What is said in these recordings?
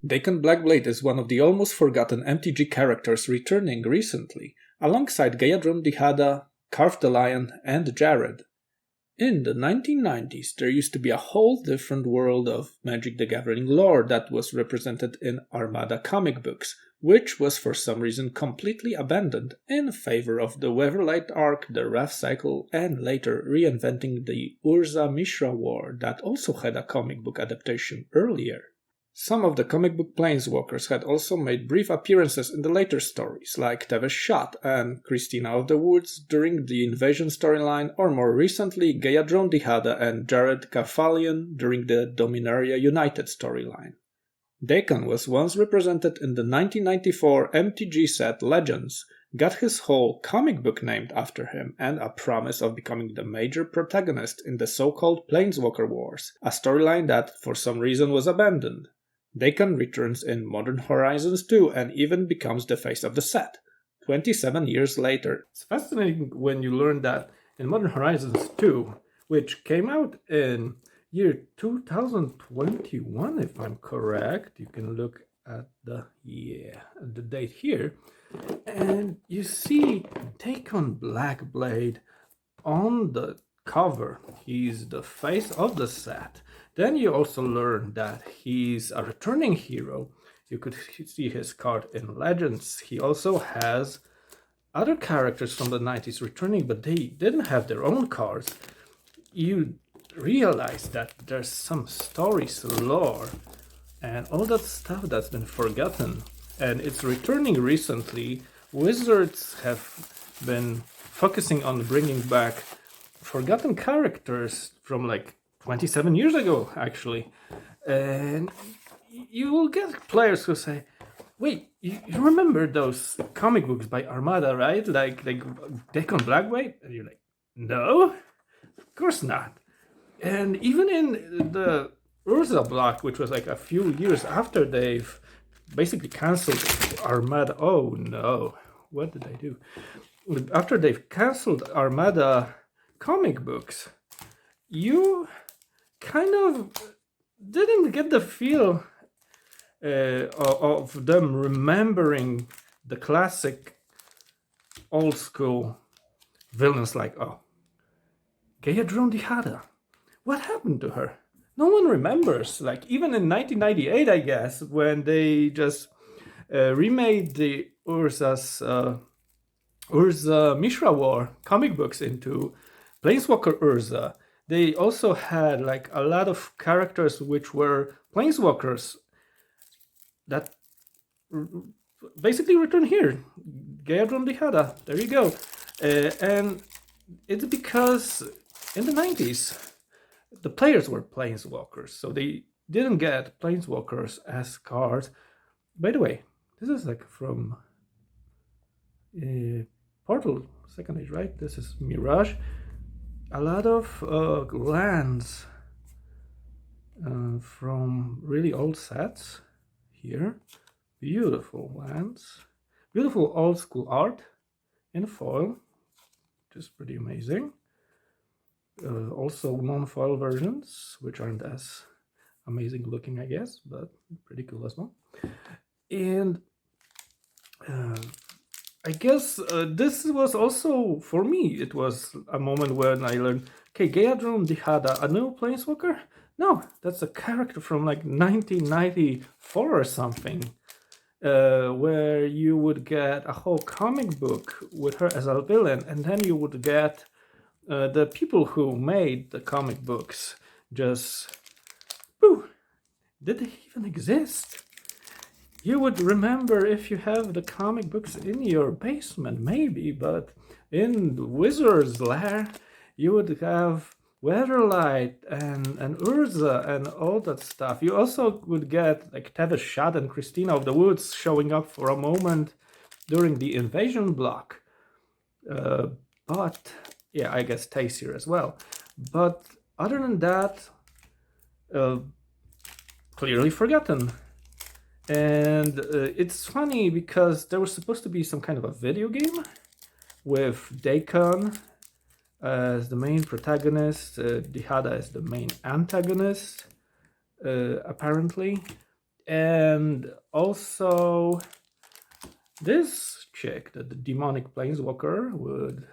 Dakkon Blackblade is one of the almost forgotten MTG characters returning recently, alongside Geyadrone Dihada, Carve the Lion, and Jared. In the 1990s, there used to be a whole different world of Magic the Gathering lore that was represented in ARMADA comic books, which was for some reason completely abandoned in favor of the Weatherlight arc, the Wrath cycle, and later reinventing the Urza Mishra War that also had a comic book adaptation earlier. Some of the comic book planeswalkers had also made brief appearances in the later stories, like Tevesh Shad and Christina of the Woods during the Invasion storyline, or more recently Geyadrone Dihada and Jared Carfalion during the Dominaria United storyline. Dakkon was once represented in the 1994 MTG set Legends, got his whole comic book named after him, and a promise of becoming the major protagonist in the so-called Planeswalker Wars, a storyline that for some reason was abandoned. Dakkon returns in Modern Horizons 2 and even becomes the face of the set, 27 years later. It's fascinating when you learn that in Modern Horizons 2, which came out in year 2021, if I'm correct, you can look at the date here, and you see Dakkon Blackblade on the cover. He's the face of the set. Then you also learn that he's a returning hero. You could see his card in Legends. He also has other characters from the 90s returning, but they didn't have their own cards. You realize that there's some stories, lore, and all that stuff that's been forgotten. And it's returning recently. Wizards have been focusing on bringing back forgotten characters from like 27 years ago, actually. And you will get players who say, wait, you remember those comic books by ARMADA, right? Like Dakkon Blackblade? And you're like, no, of course not. And even in the Urza block, which was like a few years after they've basically cancelled ARMADA. Oh no, what did I do? After they've cancelled ARMADA comic books, you kind of didn't get the feel of them remembering the classic old school villains like, oh, Geyadrone Dihada. What happened to her? No one remembers. Like, even in 1998, I guess, when they just remade the Urza Mishra War comic books into Planeswalker Urza, they also had like a lot of characters which were planeswalkers that basically return here. Geyadrone Dihada, there you go. And it's because in the 90s, the players were planeswalkers, so they didn't get planeswalkers as cards. By the way, this is like from Portal, Second Age, right? This is Mirage. A lot of lands from really old sets here. Beautiful lands. Beautiful old school art in foil, which is pretty amazing. Also non-foil versions, which aren't as amazing looking, I guess, but pretty cool as well. And I guess this was also, for me, it was a moment when I learned, okay, Geyadrone Dihada, a new planeswalker? No, that's a character from like 1994 or something, where you would get a whole comic book with her as a villain, and then you would get the people who made the comic books just, boo, did they even exist? You would remember if you have the comic books in your basement, maybe, but in Wizard's Lair, you would have Weatherlight and Urza and all that stuff. You also would get like Tevesh Shad and Christina of the Woods showing up for a moment during the Invasion block. But, yeah, I guess Taysir as well. But other than that, clearly forgotten. And it's funny because there was supposed to be some kind of a video game with Dakkon as the main protagonist, Dihada as the main antagonist, apparently. And also, this chick, the demonic planeswalker, would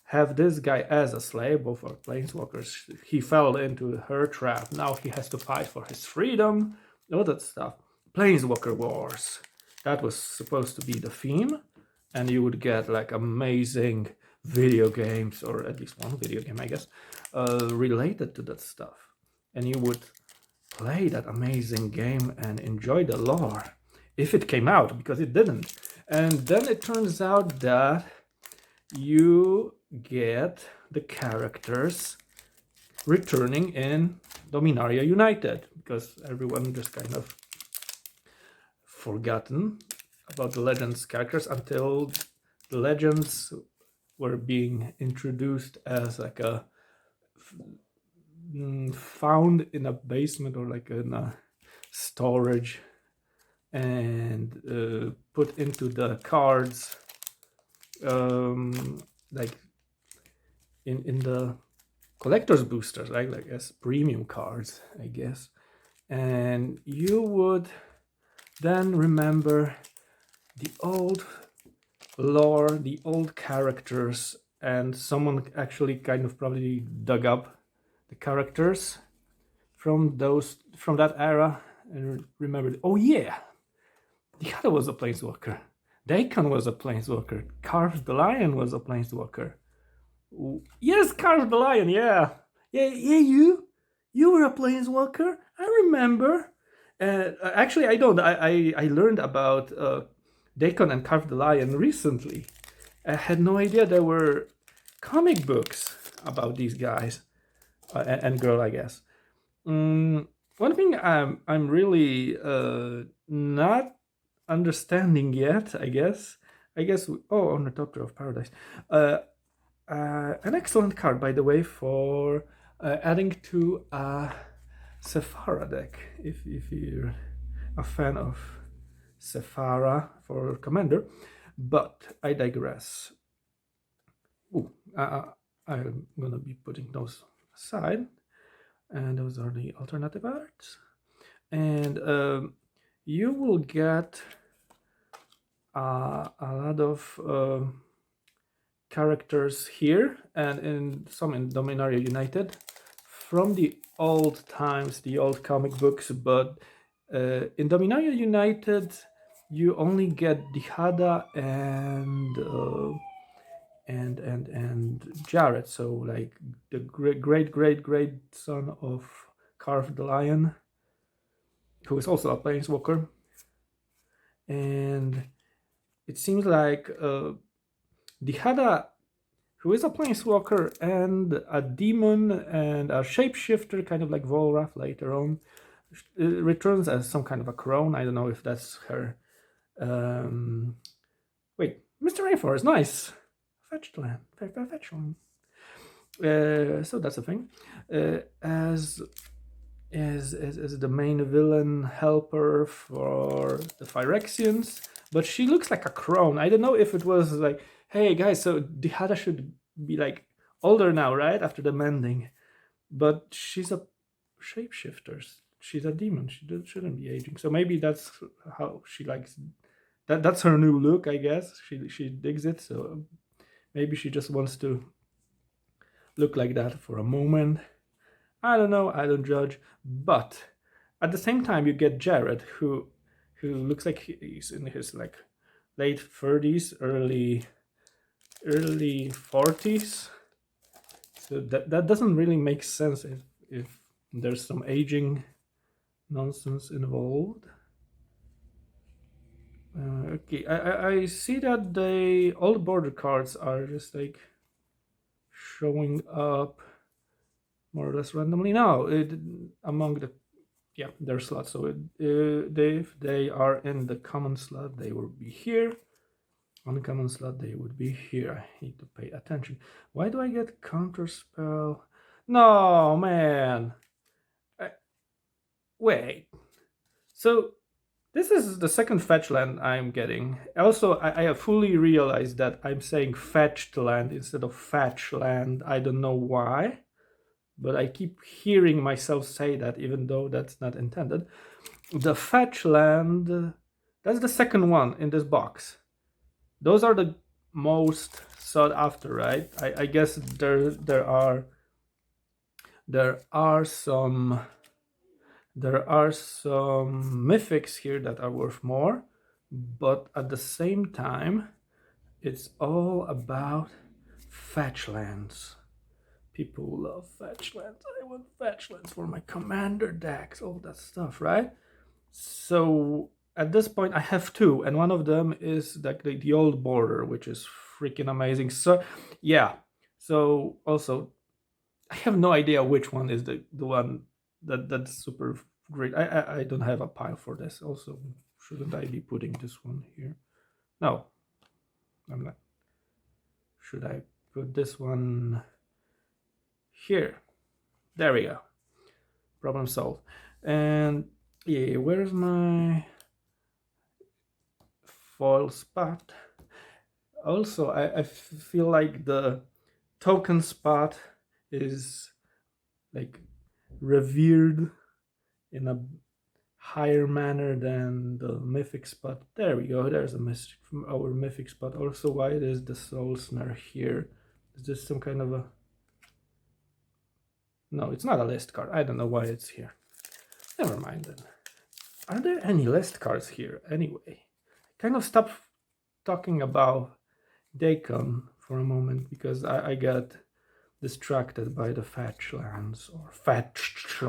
have this guy as a slave. Both are planeswalkers. He fell into her trap. Now he has to fight for his freedom. All that stuff. Planeswalker Wars. That was supposed to be the theme. And you would get like amazing video games, or at least one video game, I guess, related to that stuff. And you would play that amazing game and enjoy the lore. If it came out, because it didn't. And then it turns out that you get the characters returning in Dominaria United, because everyone just kind of forgotten about the Legends characters until the Legends were being introduced as like a found in a basement or like in a storage and put into the cards, like in the collector's boosters, right? Like as premium cards, I guess. And you would then remember the old lore, the old characters, and someone actually kind of probably dug up the characters from that era and remembered, oh yeah, Dihada was a planeswalker, Dakkon was a planeswalker, Carved the Lion was a planeswalker. Yes, Carved the Lion, yeah, you were a planeswalker, I remember. Actually, I don't. I learned about Dakkon and Carved the Lion recently. I had no idea there were comic books about these guys and girl, I guess. One thing I'm really not understanding yet, I guess. Ornithopter of Paradise. An excellent card, by the way, for adding to a Sephara deck, if you're a fan of Sephara for Commander, but I digress. I'm gonna be putting those aside, and those are the alternative arts. And you will get a lot of characters here, and in some in Dominaria United from the old times, the old comic books, but in Dominaria United you only get Dihada and Jared, so like the great son of Carved the Lion, who is also a planeswalker. And it seems like Dihada, who is a planeswalker and a demon and a shapeshifter, kind of like Volrath later on, returns as some kind of a crone. I don't know if that's her. Wait, Mr. Rainforest, nice. Fetched land. Fetch land. So that's a thing. As the main villain helper for the Phyrexians, but she looks like a crone. I don't know if it was like, hey guys, so Dihada should be like older now, right? After the mending. But she's a shapeshifter. She's a demon. She shouldn't be aging. So maybe that's how she likes that. That's her new look, I guess. She digs it. So maybe she just wants to look like that for a moment. I don't know. I don't judge. But at the same time, you get Jared, who looks like he's in his like late 30s, early 40s. So that doesn't really make sense if there's some aging nonsense involved. Okay, I see that all the border cards are just like showing up more or less randomly now among the their slots. So if they are in the common slot, they will be here. On the common slot, they would be here. I need to pay attention. Why do I get counterspell? No, man. Wait. So this is the second fetch land I'm getting. Also, I have fully realized that I'm saying fetched land instead of fetch land. I don't know why, but I keep hearing myself say that, even though that's not intended. the fetch land, that's the second one in this box. Those are the most sought after, right? I guess there are some mythics here that are worth more, but at the same time, it's all about fetch lands. People love fetch lands. I want fetch lands for my commander decks, all that stuff, right? So at this point, I have two, and one of them is like the old border, which is freaking amazing. So yeah. So also, I have no idea which one is the one that's super great. I don't have a pile for this. Also, shouldn't I be putting this one here? No, I'm not. Should I put this one here? There we go. Problem solved. And yeah, where's my foil spot? Also, I feel like the token spot is like revered in a higher manner than the mythic spot. There we go. There's our mythic spot. Also, why is the soul snare here? Is this some kind of a... No, it's not a list card. I don't know why it's here. Never mind then. Are there any list cards here anyway? Kind of stopped talking about Dakkon for a moment because I got distracted by the fetch lands or fetched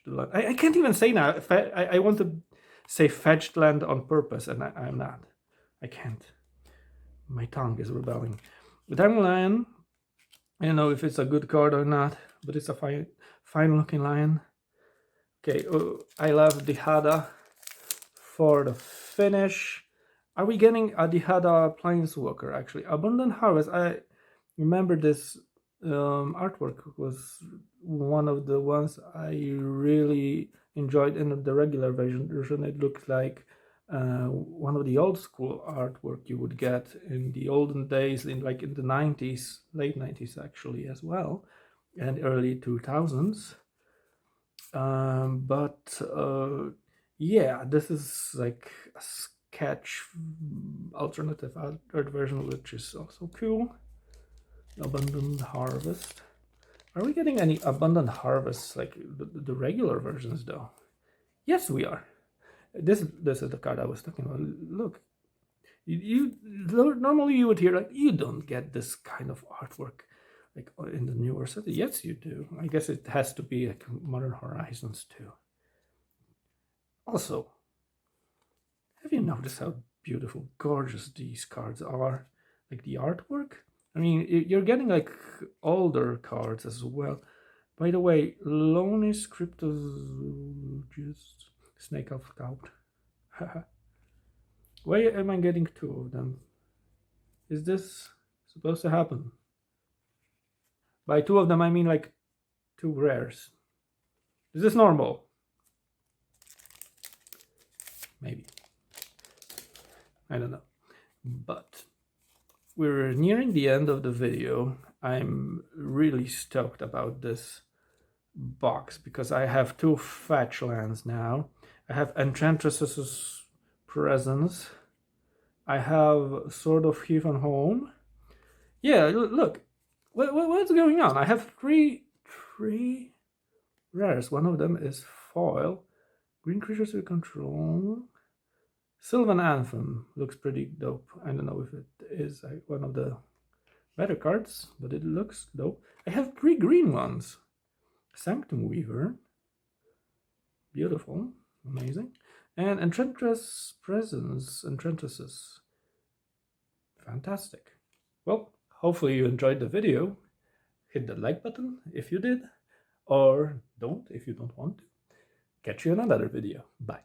land. I can't even say now. I want to say fetched land on purpose, and I'm not. I can't. My tongue is rebelling. The Diamond Lion, I don't know if it's a good card or not, but it's a fine looking lion. Okay, I love Dihada for the finish. Are we getting a Dihada planeswalker actually? Abundant Harvest. I remember this artwork was one of the ones I really enjoyed in the regular version. It looked like one of the old school artwork you would get in the olden days, in the 90s, late 90s actually as well, and early 2000s. Yeah, this is like a sketch alternative art version, which is also cool. Abundant Harvest. Are we getting any Abundant Harvests like the regular versions though? Yes, we are. This is the card I was talking about. Look, you normally you would hear like, you don't get this kind of artwork like in the newer set. Yes, you do. I guess it has to be like Modern Horizons too. Also, have you noticed how beautiful, gorgeous these cards are? Like the artwork? I mean, you're getting like older cards as well. By the way, Lonis Cryptozoologist, Snake of Scout. Why am I getting two of them? Is this supposed to happen? By two of them, I mean like two rares. Is this normal? Maybe. I don't know. But we're nearing the end of the video. I'm really stoked about this box because I have two fetch lands now. I have Enchantress's Presence. I have Sword of Heathen Home. Yeah, look. What's going on? I have three rares. One of them is foil. Green creatures we control. Sylvan Anthem looks pretty dope. I don't know if it is one of the better cards, but it looks dope. I have three green ones. Sanctum Weaver. Beautiful. Amazing. And Enchantress Presence. Enchantresses. Fantastic. Well, hopefully you enjoyed the video. Hit the like button if you did, or don't if you don't want to. Catch you in another video. Bye.